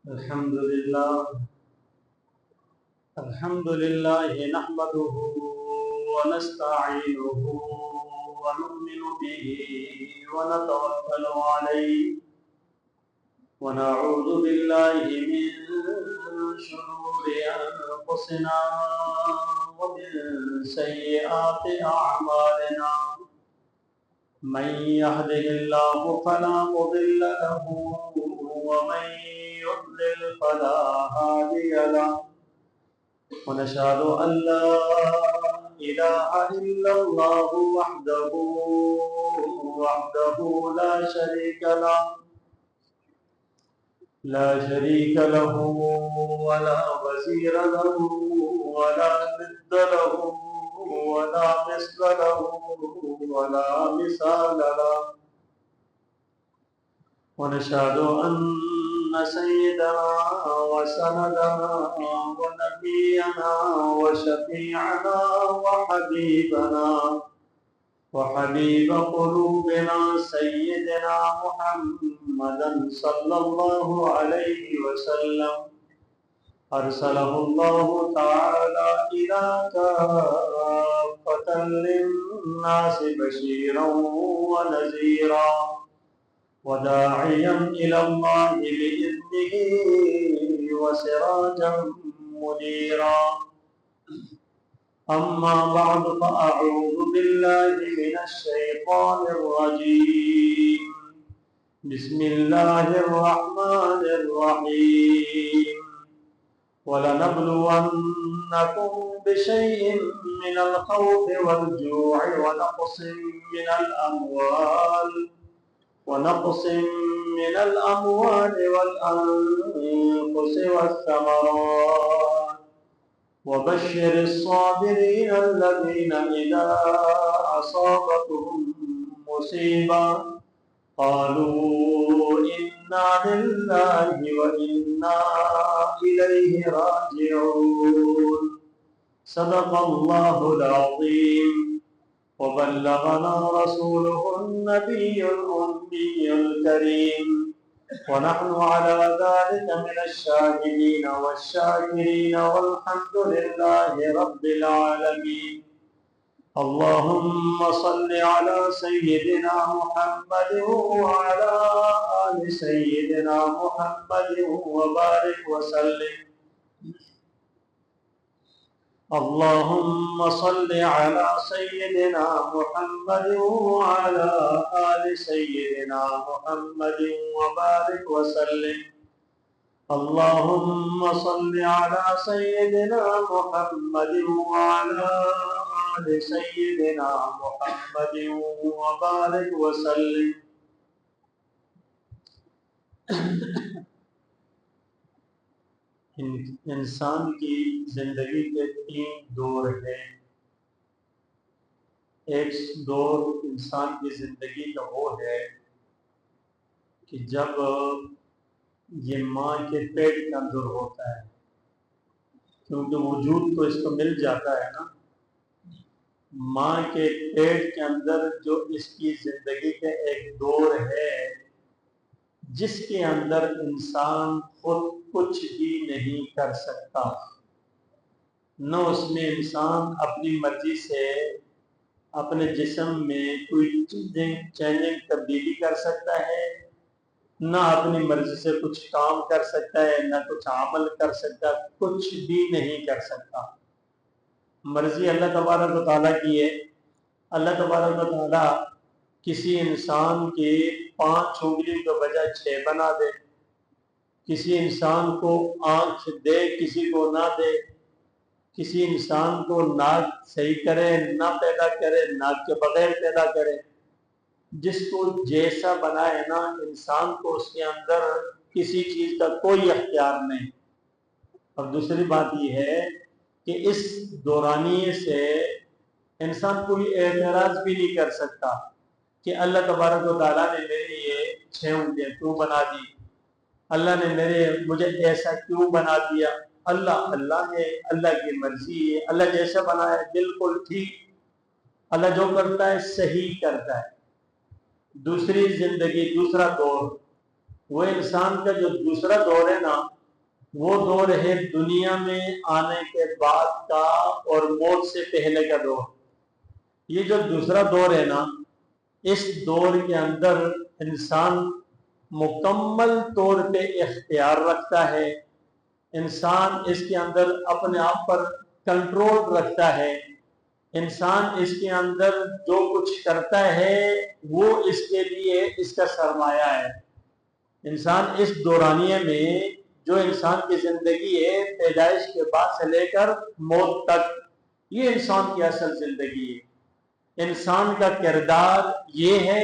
الحمد لله نحمده ونستعينه ونؤمن به ونتوكل عليه ونعوذ بالله من شرور أنفسنا ومن سيئات أعمالنا من يهده الله فلا مضل له ومن يضلل فلا هادي له ونشهد أن لا إله إلا الله وحده لا شريك له ولا وزير له ولا ند له ولا مثل له ولا مثال له ونشهد أن سيدنا وسندنا ونبينا وشفيعنا وحبيب قلوبنا سيدنا محمدا صلى الله عليه وسلم أرسله الله تعالى إلى كافة للناس بشيرا ونذيرا وداعيا إلى الله بإذنه وسراجا منيرا أما بعد فأعوذ بالله من الشيطان الرجيم بسم الله الرحمن الرحيم ولنبلونكم بشيء من الخوف والجوع ونقص من الأموال والأنفس والثمرات وبشر الصابرين الذين إذا أصابتهم مصيبة قالوا إنا لله وإنا إليه راجعون صدق الله العظيم وبلغنا رسوله النبي الأمي الكريم ونحن على ذلك من الشاهدين والشاكرين والحمد لله رب العالمين اللهم صل على سيدنا محمد وعلى آل سيدنا محمد وبارك وسلم اللهم صل على سيدنا محمد وعلى آل سيدنا محمد وبارك وسلم اللهم صل على سيدنا محمد وعلى آل سيدنا محمد وبارك وسلم انسان کی زندگی کے 3 دور ہیں۔ ایک دور انسان کی زندگی کا وہ ہے کہ جب یہ ماں کے پیٹ کے اندر ہوتا ہے، کیونکہ وجود تو اس کو مل جاتا ہے نا۔ ماں کے پیٹ کے اندر جو اس کی زندگی کا ایک دور ہے جس کے اندر انسان خود کچھ بھی نہیں کر سکتا، نہ اس میں انسان اپنی مرضی سے اپنے جسم میں کوئی چینجنگ تبدیلی کر سکتا ہے، نہ اپنی مرضی سے کچھ کام کر سکتا ہے، نہ کچھ عمل کر سکتا، کچھ بھی نہیں کر سکتا۔ مرضی اللہ تبارک و تعالیٰ کی ہے۔ اللہ تبارک و تعالیٰ کسی انسان کی 5 انگلیوں کے بجائے 6 بنا دے، کسی انسان کو آنکھ دے کسی کو نہ دے، کسی انسان کو ناک صحیح کرے نہ پیدا کرے، ناک کے بغیر پیدا کرے۔ جس کو جیسا بنائے نا انسان کو اس کے اندر کسی چیز کا کوئی اختیار نہیں۔ اور دوسری بات یہ ہے کہ اس دورانیے سے انسان کوئی اعتراض بھی نہیں کر سکتا کہ اللہ تبارک و تعالیٰ نے میرے یہ 6 انگلیاں کیوں بنا دی، اللہ نے مجھے ایسا کیوں بنا دیا۔ اللہ ہے، اللہ کی مرضی ہے، اللہ جیسا بنایا ہے بالکل ٹھیک، اللہ جو کرتا ہے صحیح کرتا ہے۔ دوسری زندگی، دوسرا دور وہ انسان کا جو دوسرا دور ہے نا، وہ دور ہے دنیا میں آنے کے بعد کا اور موت سے پہلے کا دور۔ یہ جو دوسرا دور ہے نا، اس دور کے اندر انسان مکمل طور پہ اختیار رکھتا ہے، انسان اس کے اندر اپنے آپ پر کنٹرول رکھتا ہے، انسان اس کے اندر جو کچھ کرتا ہے وہ اس کے لیے اس کا سرمایہ ہے۔ انسان اس دورانیے میں جو انسان کی زندگی ہے پیدائش کے بعد سے لے کر موت تک، یہ انسان کی اصل زندگی ہے۔ انسان کا کردار یہ ہے،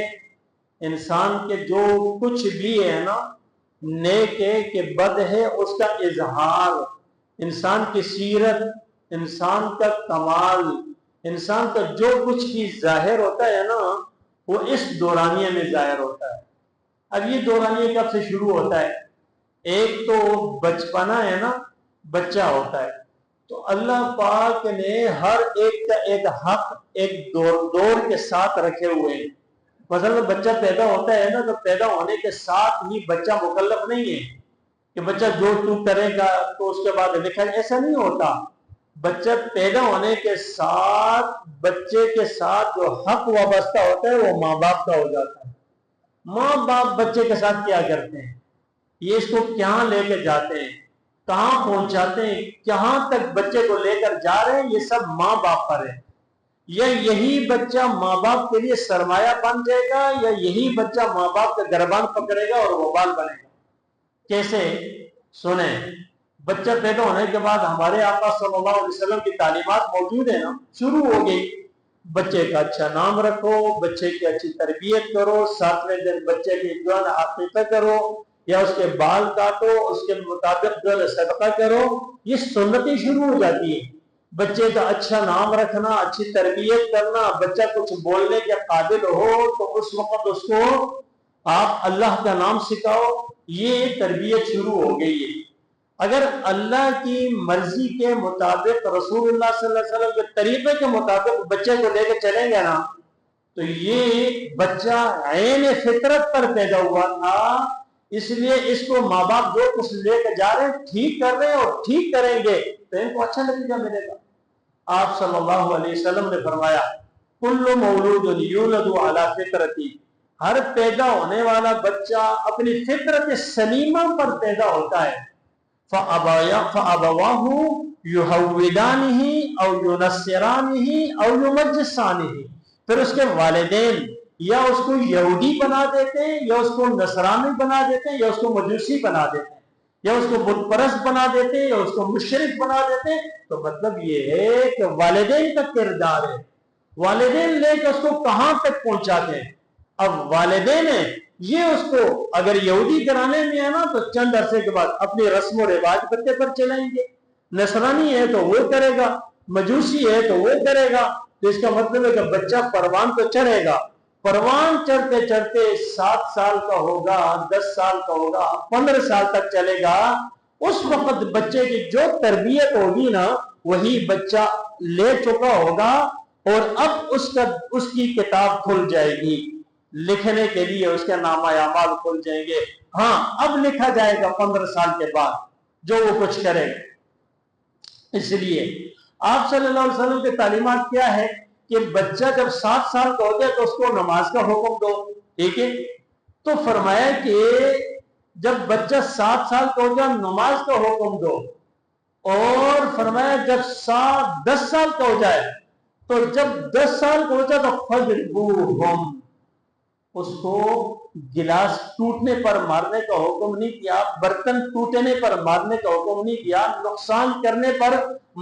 انسان کے جو کچھ بھی ہے نا، نیک ہے کہ بد ہے، اس کا اظہار، انسان کی سیرت، انسان کا کمال، انسان کا جو کچھ بھی ظاہر ہوتا ہے نا، وہ اس دورانیے میں ظاہر ہوتا ہے۔ اب یہ دورانیے کب سے شروع ہوتا ہے؟ ایک تو بچپنا ہے نا، بچہ ہوتا ہے تو اللہ پاک نے ہر ایک کا ایک حق ایک دور کے ساتھ رکھے ہوئے ہیں۔ مثلا بچہ پیدا ہوتا ہے نا، تو پیدا ہونے کے ساتھ ہی بچہ مکلف نہیں ہے کہ بچہ جو تو کرے گا تو اس کے بعد لکھا، ایسا نہیں ہوتا۔ بچہ پیدا ہونے کے ساتھ بچے کے ساتھ جو حق وابستہ ہوتا ہے وہ ماں باپ کا ہو جاتا ہے۔ ماں باپ بچے کے ساتھ کیا کرتے ہیں، یہ اس کو کہاں لے کے جاتے ہیں، کہاں پہنچاتے ہیں، کہاں تک بچے کو لے کر جا رہے ہیں، یہ سب ماں باپ پر ہے۔ یا یہی بچہ ماں باپ کے لیے سرمایہ بن جائے گا، یا یہی بچہ ماں باپ کا گربان پکڑے گا اور وبال بنے گا۔ کیسے؟ سنیں، بچہ پیدا ہونے کے بعد ہمارے آقا صلی اللہ علیہ وسلم کی تعلیمات موجود ہیں نا، شروع ہو گئی، بچے کا اچھا نام رکھو، بچے کی اچھی تربیت کرو، 7ویں دن بچے کی جو ہے عقیقہ کرو، یا اس کے بال کاٹو، اس کے مطابق جو ہے صدقہ کرو، یہ سنتیں شروع ہو جاتی ہیں۔ بچے کا اچھا نام رکھنا، اچھی تربیت کرنا، بچہ کچھ بولنے کے قابل ہو تو اس وقت اس کو آپ اللہ کا نام سکھاؤ، یہ تربیت شروع ہو گئی ہے۔ اگر اللہ کی مرضی کے مطابق، رسول اللہ صلی اللہ علیہ وسلم کے طریقے کے مطابق بچے کو لے کے چلیں گے نا، تو یہ بچہ عین فطرت پر پیدا ہوا تھا، اس لیے اس کو ماں باپ جو کچھ لے کے جا رہے ہیں ٹھیک کر رہے ہیں اور ٹھیک کریں گے تو ان کو اچھا نتیجہ ملے گا۔ آپ صلی اللہ علیہ وسلم نے فرمایا، کل مولود یولد علی فطرتی، ہر پیدا ہونے والا بچہ اپنی فطرت سلیمہ پر پیدا ہوتا ہے۔ فَأَبَوَاهُ يُحَوِّدَانِهِ أَوْ يُنَصِّرَانِهِ أَوْ يُمَجِّسَانِهِ، پھر اس کے والدین یا اس کو یہودی بنا دیتے ہیں، یا اس کو نصرانی بنا دیتے ہیں، یا اس کو مجوسی بنا دیتے ہیں، یا اس کو بت پرست بنا دیتے ہیں، یا اس کو مشرک بنا دیتے ہیں۔ تو مطلب یہ ہے کہ والدین کا کردار ہے، والدین لے کے اس کو کہاں تک پہنچاتے ہیں۔ اب والدین ہیں، یہ اس کو اگر یہودی گھرانے میں ہے نا تو چند عرصے کے بعد اپنی رسم و رواج بچے پر چلائیں گے، نصرانی ہے تو وہ کرے گا، مجوسی ہے تو وہ کرے گا۔ تو اس کا مطلب ہے کہ بچہ پروان تو چڑھے گا، پروان چڑھتے چڑھتے 7 سال کا ہوگا، 10 سال کا ہوگا، 15 سال تک چلے گا۔ اس وقت بچے کی جو تربیت ہوگی نا وہی بچہ لے چکا ہوگا، اور اب اس کی کتاب کھل جائے گی لکھنے کے لیے، اس کے نامہ اعمال کھل جائیں گے۔ ہاں اب لکھا جائے گا 15 سال کے بعد جو وہ کچھ کرے گا۔ اس لیے آپ صلی اللہ علیہ وسلم کی تعلیمات کیا ہے کہ بچہ جب 7 سال کا ہو جائے تو اس کو نماز کا حکم دو، ٹھیک ہے؟ تو فرمایا کہ جب بچہ 7 سال کا ہو جائے نماز کا حکم دو، اور فرمایا جب 10 سال کا ہو جائے، تو جب 10 سال کا ہو جائے تو فَضْرِبُوهُمْ، اس کو گلاس ٹوٹنے پر مارنے کا حکم نہیں کیا، برتن ٹوٹنے پر مارنے کا حکم نہیں کیا، نقصان کرنے پر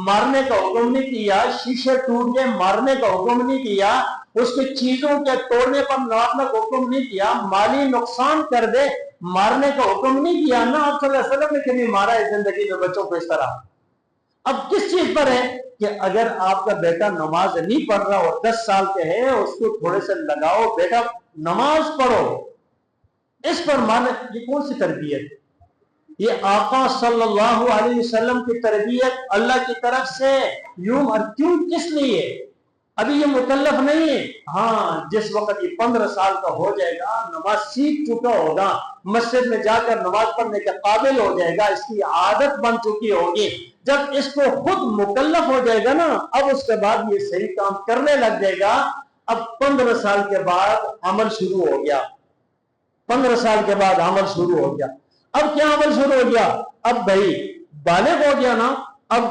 مارنے کا حکم نہیں کیا، شیشے ٹوٹنے مارنے کا حکم نہیں کیا، اس کی چیزوں کے توڑنے پر مارنے کا حکم نہیں کیا، مالی نقصان کر دے مارنے کا حکم نہیں کیا۔ نہ آپ صلی اللہ علیہ وسلم نے کبھی مارا ہے زندگی میں بچوں کو اس طرح۔ اب کس چیز پر ہے کہ اگر آپ کا بیٹا نماز نہیں پڑھ رہا اور 10 سال کے ہے، اس کو تھوڑے سے لگاؤ، بیٹا نماز پڑھو، اس پر مانے۔ یہ کون سی تربیت؟ یہ آقا صلی اللہ علیہ وسلم کی تربیت اللہ کی طرف سے۔ کیوں؟ کس لیے؟ ابھی یہ مکلف نہیں ہے. ہاں جس وقت یہ 15 سال کا ہو جائے گا، نماز سیکھ چکا ہوگا، مسجد میں جا کر نماز پڑھنے کے قابل ہو جائے گا، اس کی عادت بن چکی ہوگی، جب اس کو خود مکلف ہو جائے گا نا، اب اس کے بعد یہ صحیح کام کرنے لگ جائے گا. اب 15 سال کے بعد عمل شروع ہو گیا. 15 سال کے بعد عمل شروع ہو گیا. اب کیا عمل شروع ہو گیا؟ اب بھائی بالغ ہو گیا نا، اب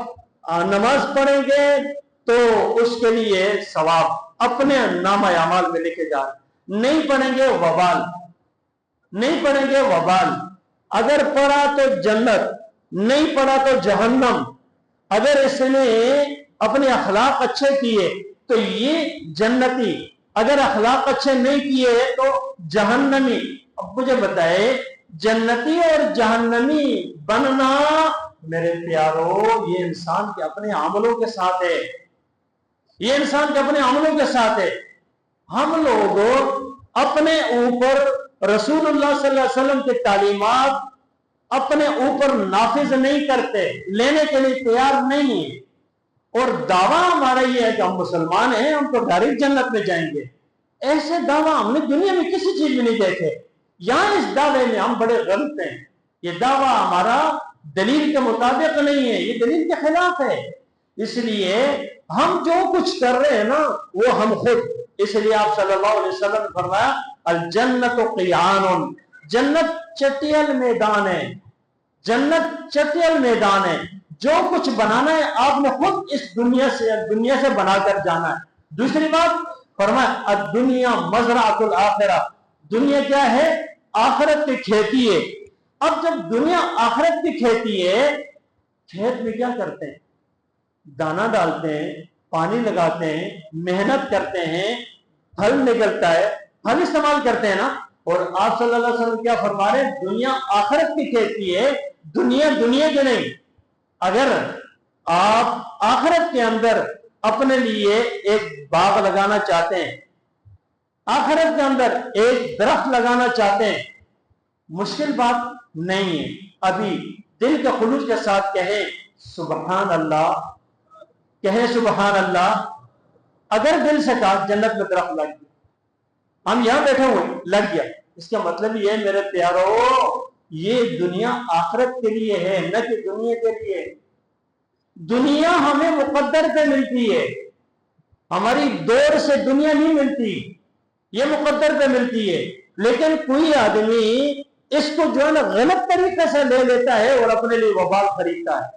نماز پڑھیں گے تو اس کے لیے ثواب اپنے نامہ اعمال میں لکھے جا رہے. نہیں پڑھیں گے وبال، نہیں پڑھیں گے وبال. اگر پڑھا تو جنت، نہیں پڑھا تو جہنم. اگر اس نے اپنے اخلاق اچھے کیے تو یہ جنتی، اگر اخلاق اچھے نہیں کیے تو جہنمی. اب مجھے بتائے جنتی اور جہنمی بننا میرے پیارو یہ انسان کے اپنے عملوں کے ساتھ ہے، یہ انسان کے اپنے عملوں کے ساتھ ہے. ہم لوگ اپنے اوپر رسول اللہ صلی اللہ علیہ وسلم کی تعلیمات اپنے اوپر نافذ نہیں کرتے، لینے کے لیے تیار نہیں ہیں، اور دعویٰ ہمارا یہ ہے کہ ہم مسلمان ہیں، ہم تو ڈائریکٹ جنت میں جائیں گے. ایسے دعویٰ ہم نے دنیا میں کسی چیز میں نہیں دیکھے. یہاں اس دعوے میں ہم بڑے غلط ہیں. یہ دعویٰ ہمارا دلیل کے مطابق نہیں ہے، یہ دلیل کے خلاف ہے. اس لیے ہم جو کچھ کر رہے ہیں نا وہ ہم خود، اس لیے آپ صلی اللہ علیہ وسلم نے فرمایا الجنت قیعان، جنت چٹیل میدان ہے، جنت چٹیل میدان ہے. جو کچھ بنانا ہے آپ نے خود اس دنیا سے بنا کر جانا ہے. دوسری بات فرمایا الدنیا مزرعۃ الآخرہ، دنیا کیا ہے؟ آخرت کی کھیتی ہے. اب جب دنیا آخرت کی کھیتی ہے، کھیت میں کیا کرتے ہیں؟ دانا ڈالتے ہیں، پانی لگاتے ہیں، محنت کرتے ہیں، پھل نکلتا ہے، پھل استعمال کرتے ہیں نا. اور آپ صلی اللہ علیہ وسلم کیا فرما رہے ہیں؟ دنیا آخرت کی کھیتی ہے، دنیا کی نہیں. اگر آپ آخرت کے اندر اپنے لیے ایک باغ لگانا چاہتے ہیں، آخرت کے اندر ایک درخت لگانا چاہتے ہیں، مشکل بات نہیں ہے. ابھی دل کے خلوص کے ساتھ کہیں سبحان اللہ، کہیں سبحان اللہ. اگر دل سے کہا جنت میں درخت لگ گیا، ہم یہاں بیٹھے ہوئے لگ گیا، اس کا مطلب یہ میرے پیارو یہ دنیا آخرت کے لیے ہے، نہ کہ دنیا کے لیے. دنیا ہمیں مقدر پہ ملتی ہے، ہماری دور سے دنیا نہیں ملتی، یہ مقدر پہ ملتی ہے. لیکن کوئی آدمی اس کو جو ہے نا غلط طریقے سے لے لیتا ہے اور اپنے لیے وبال خریدتا ہے،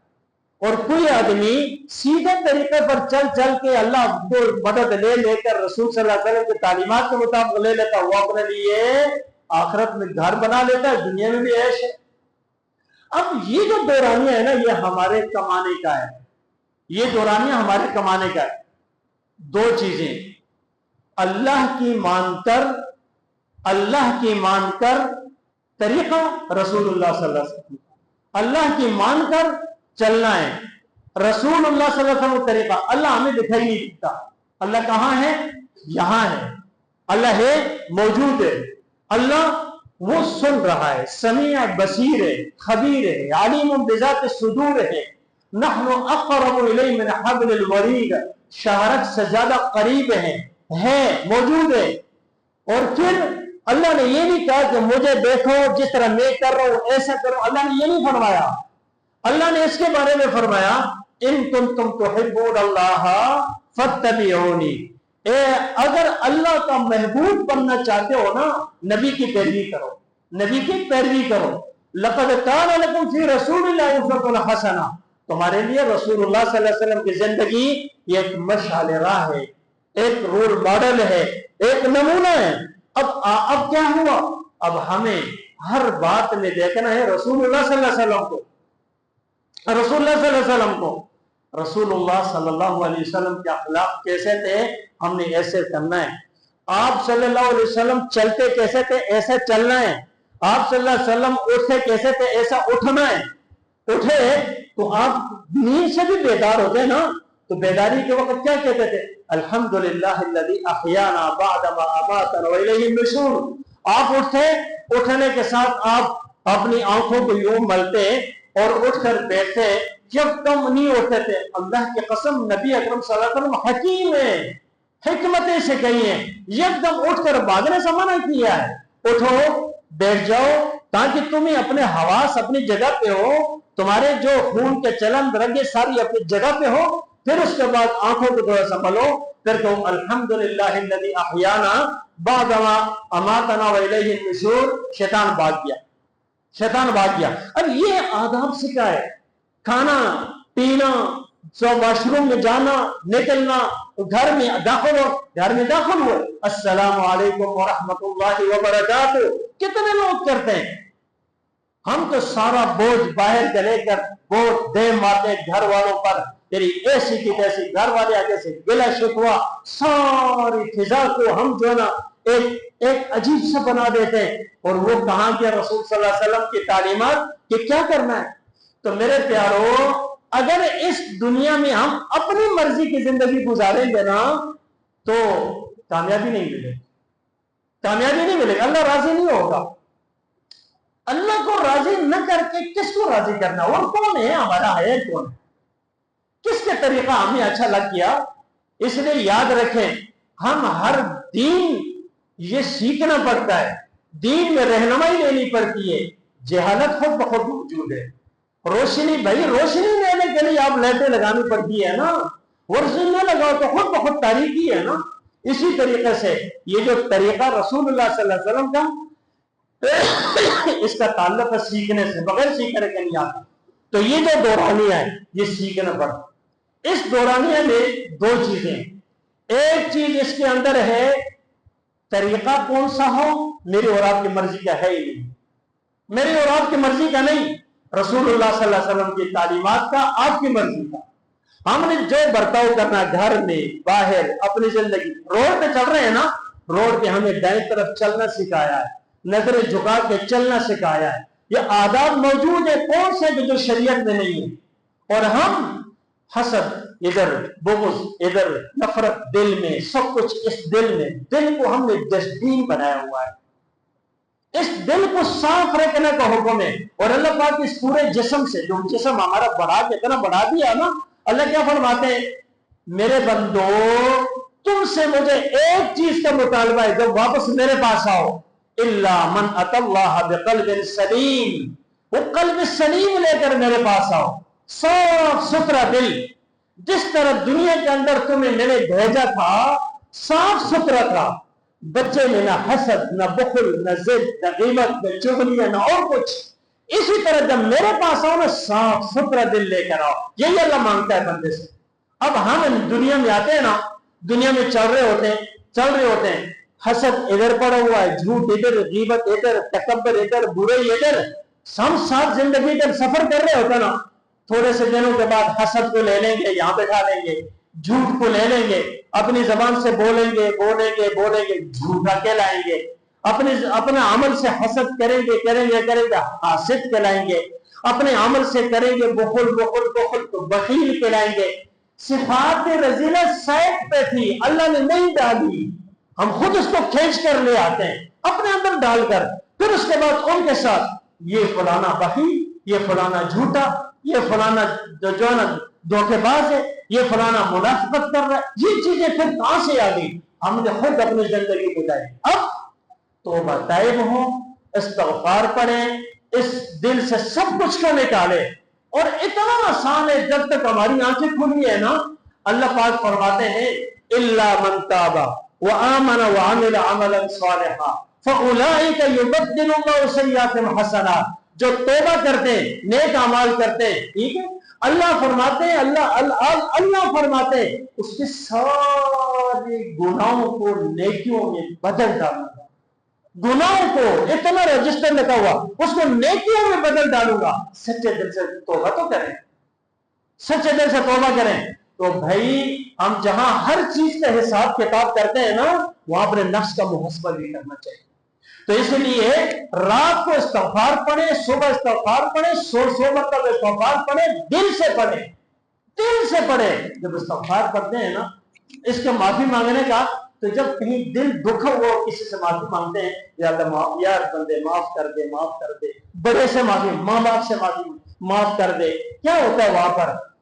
اور کوئی آدمی سیدھے طریقے پر چل چل کے اللہ کو مدد لے لے کر رسول صلی اللہ علیہ وسلم کی تعلیمات کے مطابق لے لیتا، وہ اپنے لیے آخرت میں گھر بنا لیتا ہے، دنیا میں بھی عیش ہے. اب یہ جو دورانیہ ہے نا یہ ہمارے کمانے کا ہے، یہ دورانیہ ہمارے کمانے کا ہے. دو چیزیں، اللہ کی مان کر طریقہ رسول اللہ صلی اللہ علیہ وسلم، اللہ کی مان کر چلنا ہے. رسول اللہ صلی اللہ علیہ وسلم طریقہ اللہ ہمیں دکھائی نہیں دیتا. اللہ کہاں ہے؟ یہاں ہے. اللہ ہے، موجود ہے. اللہ وہ سن رہا ہے، سمیع بصیر ہے، خبیر ہے، علیم بذات الصدور ہے. نحن اقرب الیہ من حبل الورید، شہرت سے زیادہ قریب ہے، موجود ہے. اور پھر اللہ نے یہ نہیں کہا کہ مجھے دیکھو جس طرح میں کر رہا ہوں ایسا کرو، اللہ نے یہ نہیں فرمایا. اللہ نے اس کے بارے میں فرمایا ان کنتم تحبون اللہ فاتبعونی، اگر اللہ کا محبوب بننا چاہتے ہو نا نبی کی پیروی کرو، نبی کی پیروی کرو. لقد کان لکم فی رسول اللہ اسوۃ حسنہ، تمہارے لیے رسول اللہ صلی اللہ علیہ وسلم کی زندگی یہ ایک مشعل راہ ہے، ایک رول ماڈل ہے، ایک نمونہ ہے. اب کیا ہوا؟ اب ہمیں ہر بات میں دیکھنا ہے رسول اللہ صلی اللہ علیہ وسلم کو، رسول اللہ صلی اللہ علیہ وسلم کو. رسول اللہ صلی اللہ علیہ وسلم کے اخلاق کیسے تھے، ہم نے ایسے کرنا ہے. آپ صلی اللہ علیہ وسلم چلتے کیسے تھے، ایسے چلنا ہے. آپ صلی اللہ علیہ وسلم اٹھتے کیسے تھے، ایسا اٹھنا ہے. اٹھے تو آپ نیند سے بھی بیدار ہوتے نا، تو بیداری کے وقت کیا کہتے تھے؟ الحمدللہ الذی احیانا بعد ما اماتنا والیہ النشور. آپ اٹھتے، اٹھنے کے ساتھ آپ اپنی آنکھوں کو یوں ملتے اور اٹھ کر بیٹھتے، جب کم نہیں اٹھتے تھے. اللہ کی قسم نبی اکرم صلی اللہ علیہ وسلم حکیم ہے، حکمتیں سے کہی ہیں، یکدم اٹھ کر بھاگنے سے منع کیا ہے۔ اٹھو، بیٹھ جاؤ، تاکہ تمہیں اپنے حواس اپنی جگہ پہ ہو، تمہارے جو خون کے چلن رگے ساری اپنی جگہ پہ ہو، پھر اس کے بعد آنکھوں کو تھوڑا سا ملو، پھر کہو الحمدللہ الذی احیانا بعد ما اماتنا والیہ النشور۔ شیطان بھاگ گیا، شیطان بھاگ گیا۔ اب یہ آداب سکھائے، کھانا پینا، واش روم میں جانا نکلنا، گھر میں داخل ہو السلام علیکم ورحمۃ اللہ وبرکاتہ۔ کتنے لوگ کرتے ہیں؟ ہم تو سارا بوجھ باہر سے لے کر بوجھ دے مارتے گھر والوں پر، تیری ایسی کی تیسی، گھر والے آگے سے گلا شکوا، ساری فضا کو ہم جو ہے نا ایک عجیب سے بنا دیتے ہیں۔ اور وہ کہاں گیا رسول صلی اللہ علیہ وسلم کی تعلیمات کہ کیا کرنا ہے؟ تو میرے پیارو، اگر اس دنیا میں ہم اپنی مرضی کی زندگی گزاریں گے نا تو کامیابی نہیں ملے گی، کامیابی نہیں ملے گی، اللہ راضی نہیں ہوگا۔ اللہ کو راضی نہ کر کے کس کو راضی کرنا؟ اور کون ہے ہمارا؟ ہے کون ہے؟ کس کے طریقہ ہمیں اچھا لگ گیا؟ اس لیے یاد رکھیں، ہم ہر دین یہ سیکھنا پڑتا ہے، دین میں رہنمائی لینی پڑتی ہے۔ جہالت خود بخود موجود ہے۔ روشنی، بھائی روشنی لینے کے لیے آپ لائٹیں لگانی پڑتی ہے نا، روشنی نہ لگاؤ تو خود بخود تاریکی ہے نا۔ اسی طریقے سے یہ جو طریقہ رسول اللہ صلی اللہ علیہ وسلم کا، اس کا تعلق ہے سیکھنے سے، بغیر سیکھنے کے نہیں آتا۔ تو یہ جو دورانیہ ہے یہ سیکھنا پڑتا۔ اس دورانیہ میں دو چیزیں، ایک چیز اس کے اندر ہے طریقہ کون سا ہو، میری اور آپ کی مرضی کا ہے ہی نہیں، میری اور آپ کی مرضی کا نہیں، رسول اللہ صلی اللہ علیہ وسلم کی تعلیمات کا، آپ کی مرضی کا۔ ہم نے جو برتاؤ کرنا گھر میں باہر اپنی زندگی، روڈ پہ چل رہے ہیں نا، روڈ پہ ہمیں دائیں طرف چلنا سکھایا ہے، نظریں جھکا کے چلنا سکھایا ہے، یہ آداب موجود ہے، کون سے جو شریعت میں نہیں ہے۔ اور ہم حسد ادھر، بغض ادھر، نفرت دل میں، سب کچھ اس دل میں، دل کو ہم نے ڈسٹبین بنایا ہوا ہے۔ اس دل کو صاف رکھنے کا حکم ہے۔ اور اللہ پاک اس پورے جسم سے، جو جسم ہمارا بڑھا کے اتنا بڑھا دیا نا، اللہ کیا فرماتے ہیں؟ میرے بندو، تم سے مجھے ایک چیز کا مطالبہ ہے، جب واپس میرے پاس آؤ، الا من اتى اللہ بقلب سلیم، وہ قلب سلیم لے کر میرے پاس آؤ، صاف ستھرا دل، جس طرح دنیا کے اندر تمہیں میں نے بھیجا تھا صاف ستھرا تھا، بچے میں نہ حسد، نہ بخل، نہ ضد، نہ غیبت، نہ چغلیاں، نہ اور کچھ، اسی طرح جب میرے پاس آؤ نا صاف ستھرا دل لے کر آؤ، یہی اللہ مانگتا ہے بندے سے۔ اب ہم دنیا میں آتے ہیں نا، دنیا میں چل رہے ہوتے ہیں، حسد ادھر پڑا ہوا ہے، جھوٹ ادھر، غیبت ادھر، تکبر ادھر، برائی ادھر، ہم ساتھ زندگی کا سفر کر رہے ہوتے نا، تھوڑے سے دنوں کے بعد حسد کو لے لیں گے، یہاں بٹھا لیں گے، جھوٹ کو لے لیں گے، اپنی زبان سے بولیں گے، جھوٹا کہلائیں گے، اپنے عمل سے حسد کریں گے، حاسد کہلائیں گے، اپنے عمل سے کریں گے بخل تو بخیل کہلائیں گے۔ صفات رذیلہ سائٹ پہ تھی، اللہ نے نہیں ڈالی، ہم خود اس کو کھینچ کر لے آتے ہیں اپنے اندر ڈال کر، پھر اس کے بعد ان کے ساتھ یہ فلانا بخیل، یہ فلانا جھوٹا، یہ فلانا جو ہے نا دھوکے باز ہے، یہ فلانا منافقت کر رہا ہے، یہ چیزیں پھر کہاں سے آ گئی؟ ہم نے خود اپنی زندگی گزاری۔ اب توبہ طائب ہوں، استغفار پڑھیں، اس دل سے سب کچھ کو نکالے۔ اور اتنا آسان ہے، جب تک ہماری آنکھیں کھلی ہے نا، اللہ پاک فرماتے ہیں الا من تاب وآمن وعمل عملا صالحا فاولئک یبدل اللہ سیئاتہم حسنات، جو توبہ کرتے ہیں، نیک اعمال کرتے ہیں، ٹھیک ہے، اللہ فرماتے ہیں، اللہ فرماتے ہیں اس کے سارے گناہوں کو نیکیوں میں بدل ڈالوں گا، گناہوں کو اتنا رجسٹر لگا ہوا اس کو نیکیوں میں بدل ڈالوں گا۔ سچے دل سے توبہ تو کریں، سچے دل سے توبہ کریں۔ تو بھائی ہم جہاں ہر چیز کا حساب کتاب کرتے ہیں نا، وہاں اپنے نفس کا محاسبہ بھی کرنا چاہیے۔ تو اس لیے رات کو استغفار پڑھیں، صبح استغفار پڑھیں، 100 مرتبہ استغفار پڑھیں، دل سے پڑھیں، دل سے پڑھیں۔ جب استغفار پڑھتے ہیں نا، اس کے معافی مانگنے کا، تو جب کہیں دل دکھا ہوا کسی سے معافی مانگتے ہیں، یا اللہ یار بندے معاف کر دے، بڑے سے معافی، ماں باپ سے معاف کر دے، کیا ہوتا ہے وہاں پر؟